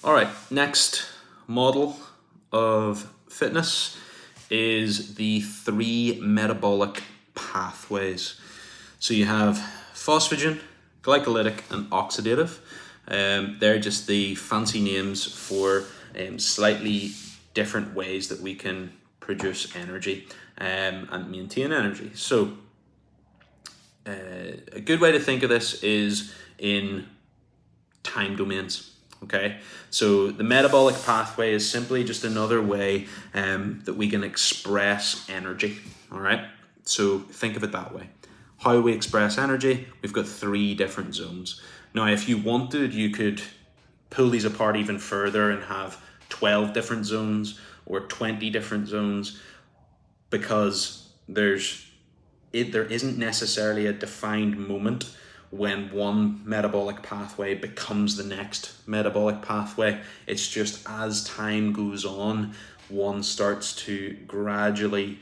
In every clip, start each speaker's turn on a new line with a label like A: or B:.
A: All right, next model of fitness is the 3 metabolic pathways. So you have phosphagen, glycolytic, and oxidative. They're just the fancy names for slightly different ways that we can produce energy and maintain energy. So a good way to think of this is in time domains. Okay, so the metabolic pathway is simply just another way that we can express energy. All right, so think of it that way. How we express energy, we've got 3 different zones. Now, if you wanted, you could pull these apart even further and have 12 different zones or 20 different zones, because there isn't necessarily a defined moment when one metabolic pathway becomes the next metabolic pathway. It's just as time goes on, one starts to gradually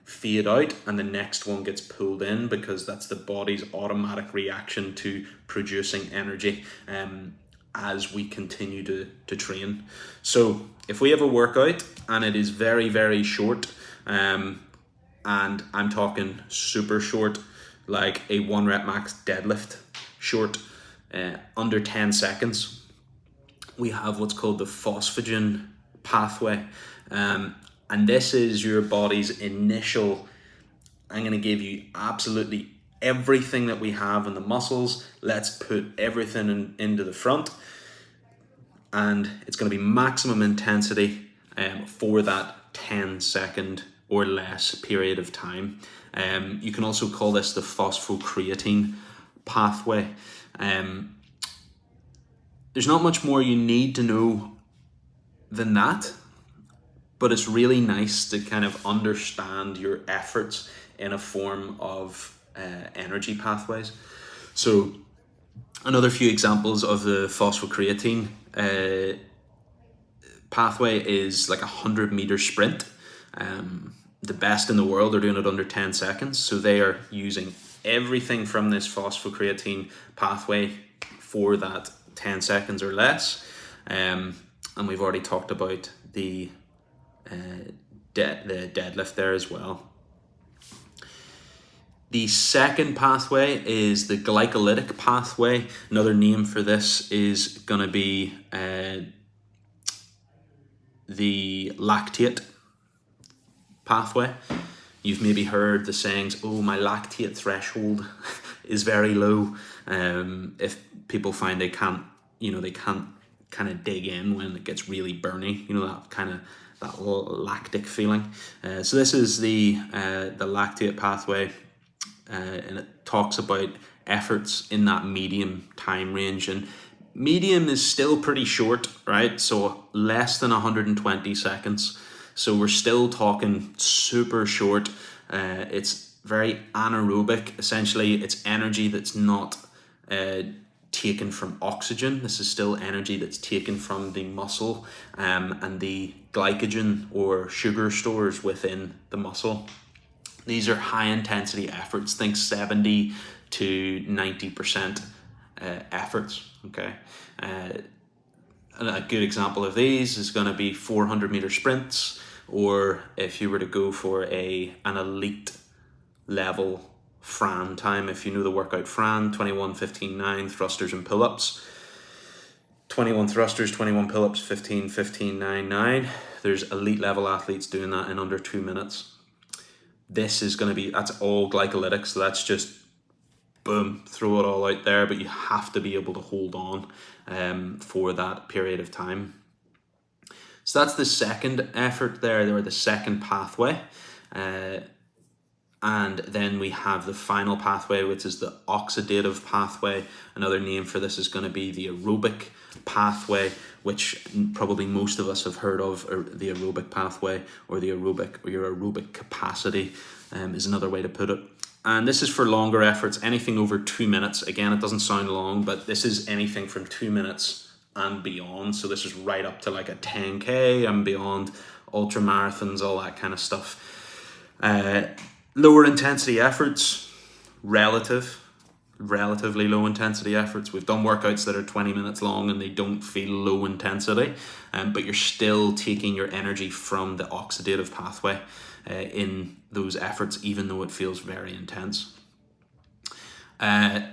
A: fade out and the next one gets pulled in, because that's the body's automatic reaction to producing energy as we continue to train. So if we have a workout and it is very, very short, and I'm talking super short, like a 1 rep max deadlift short, under 10 seconds, we have what's called the phosphagen pathway. And this is your body's initial, I'm going to give you absolutely everything that we have in the muscles. Let's put everything into the front. And it's going to be maximum intensity for that 10-second or less period of time. You can also call this the phosphocreatine pathway. There's not much more you need to know than that, but it's really nice to kind of understand your efforts in a form of energy pathways. So another few examples of the phosphocreatine pathway is like a 100-meter sprint. The best in the world are doing it under 10 seconds. So they are using everything from this phosphocreatine pathway for that 10 seconds or less. And we've already talked about the deadlift there as well. The second pathway is the glycolytic pathway. Another name for this is going to be the lactate pathway. You've maybe heard the sayings, oh, my lactate threshold is very low. If people find they can't kind of dig in when it gets really burny, that lactic feeling. So this is the lactate pathway, and it talks about efforts in that medium time range. And medium is still pretty short, right? So less than 120 seconds. So we're still talking super short. It's very anaerobic. Essentially, it's energy that's not taken from oxygen. This is still energy that's taken from the muscle and the glycogen or sugar stores within the muscle. These are high intensity efforts. Think 70 to 90% efforts. Okay. A good example of these is going to be 400-meter sprints, or if you were to go for an elite level Fran time, if you know the workout Fran, 21-15-9 thrusters and pull-ups, 21 thrusters, 21 pull-ups, 15-15-9-9. There's elite level athletes doing that in under 2 minutes. This is going to be, that's all glycolytic, so that's just boom, throw it all out there, but you have to be able to hold on for that period of time. So that's the second effort there, or the second pathway. And then we have the final pathway, which is the oxidative pathway. Another name for this is going to be the aerobic pathway, which probably most of us have heard of, or the aerobic pathway, or the aerobic, or your aerobic capacity is another way to put it. And this is for longer efforts, anything over 2 minutes. Again, it doesn't sound long, but this is anything from 2 minutes and beyond. So this is right up to like a 10K and beyond, ultra marathons, all that kind of stuff. Lower intensity efforts, relative. relatively low intensity efforts. We've done workouts that are 20 minutes long and they don't feel low intensity, but you're still taking your energy from the oxidative pathway in those efforts, even though it feels very intense. When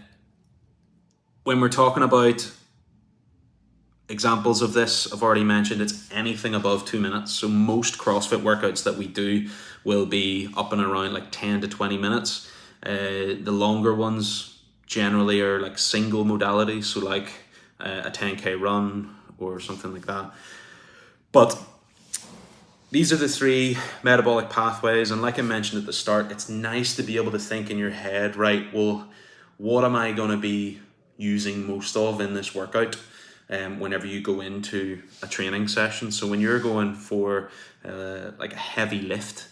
A: we're talking about examples of this, I've already mentioned it's anything above 2 minutes. So most CrossFit workouts that we do will be up and around like 10 to 20 minutes. The longer ones generally are like single modality, so like a 10k run or something like that. But these are the 3 metabolic pathways, and like I mentioned at the start, it's nice to be able to think in your head, right, well, what am I going to be using most of in this workout whenever you go into a training session. So when you're going for like a heavy lift,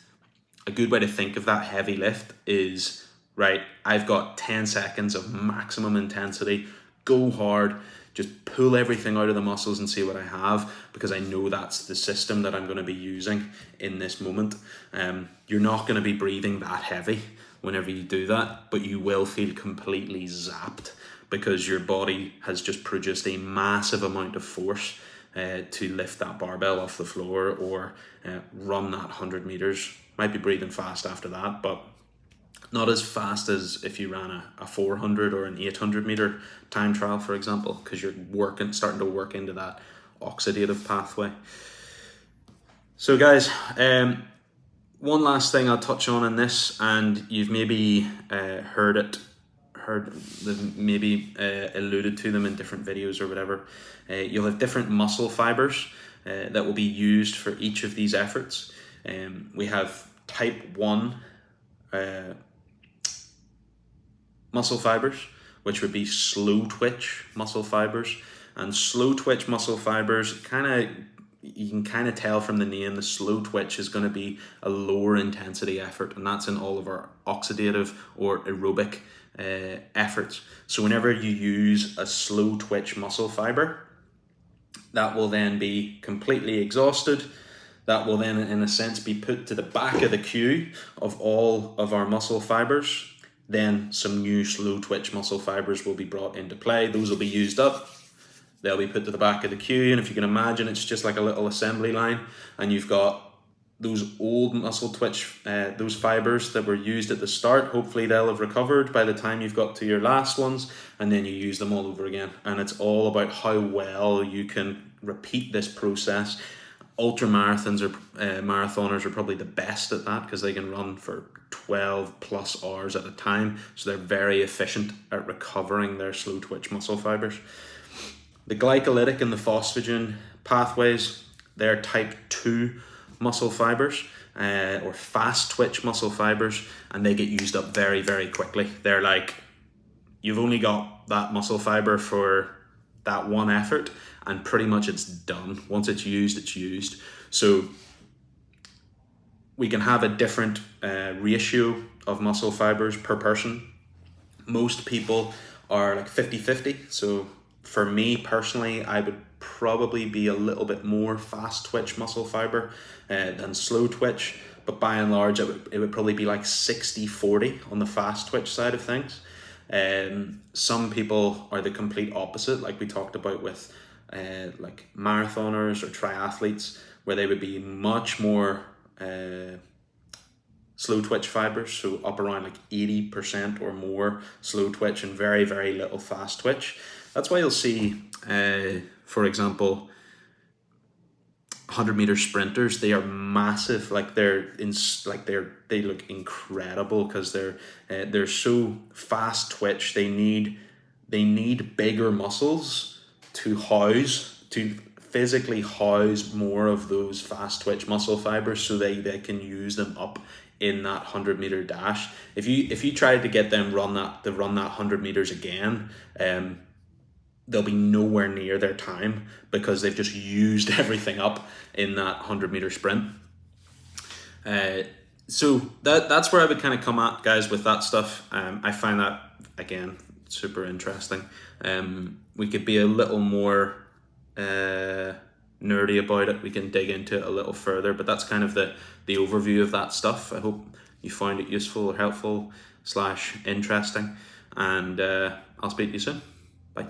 A: a good way to think of that heavy lift is, right, I've got 10 seconds of maximum intensity, go hard, just pull everything out of the muscles and see what I have, because I know that's the system that I'm going to be using in this moment. You're not going to be breathing that heavy whenever you do that, but you will feel completely zapped because your body has just produced a massive amount of force to lift that barbell off the floor or run that 100 meters. Might be breathing fast after that, but not as fast as if you ran a 400 or an 800 meter time trial, for example, because you're starting to work into that oxidative pathway. So guys, one last thing I'll touch on in this, and you've maybe alluded to them in different videos or whatever. You'll have different muscle fibers that will be used for each of these efforts. We have type 1 muscle fibers, which would be slow twitch muscle fibers. And slow twitch muscle fibers, you can kind of tell from the name, the slow twitch is going to be a lower intensity effort, and that's in all of our oxidative or aerobic efforts. So whenever you use a slow twitch muscle fiber, that will then be completely exhausted. That will then, in a sense, be put to the back of the queue of all of our muscle fibers. Then some new slow twitch muscle fibers will be brought into play. Those will be used up. They'll be put to the back of the queue. And if you can imagine, it's just like a little assembly line. And you've got those old muscle twitch, those fibers that were used at the start. Hopefully they'll have recovered by the time you've got to your last ones. And then you use them all over again. And it's all about how well you can repeat this process. Ultra marathons or marathoners are probably the best at that because they can run for 12 plus hours at a time. So they're very efficient at recovering their slow twitch muscle fibers. The glycolytic and the phosphagen pathways, they're type 2 muscle fibers or fast twitch muscle fibers, and they get used up very, very quickly. They're like, you've only got that muscle fiber for that one effort, and pretty much it's done. Once it's used, it's used. So we can have a different ratio of muscle fibers per person. Most people are like 50-50. So for me personally, I would probably be a little bit more fast twitch muscle fiber than slow twitch. But by and large, it would probably be like 60-40 on the fast twitch side of things. Some people are the complete opposite, like we talked about with like marathoners or triathletes, where they would be much more slow twitch fibers, so up around like 80% or more slow twitch and very, very little fast twitch. That's why you'll see, for example, 100-meter sprinters. They are massive, like they look incredible because they're so fast twitch. They need bigger muscles to physically house more of those fast twitch muscle fibers, so they can use them up in that 100-meter dash. If you tried to get them run that 100 meters again, they'll be nowhere near their time because they've just used everything up in that 100-meter sprint. So that's where I would kind of come at, guys, with that stuff. I find that, again, super interesting. We could be a little more nerdy about it. We can dig into it a little further, but that's kind of the overview of that stuff. I hope you found it useful or helpful / interesting. and I'll speak to you soon. Bye.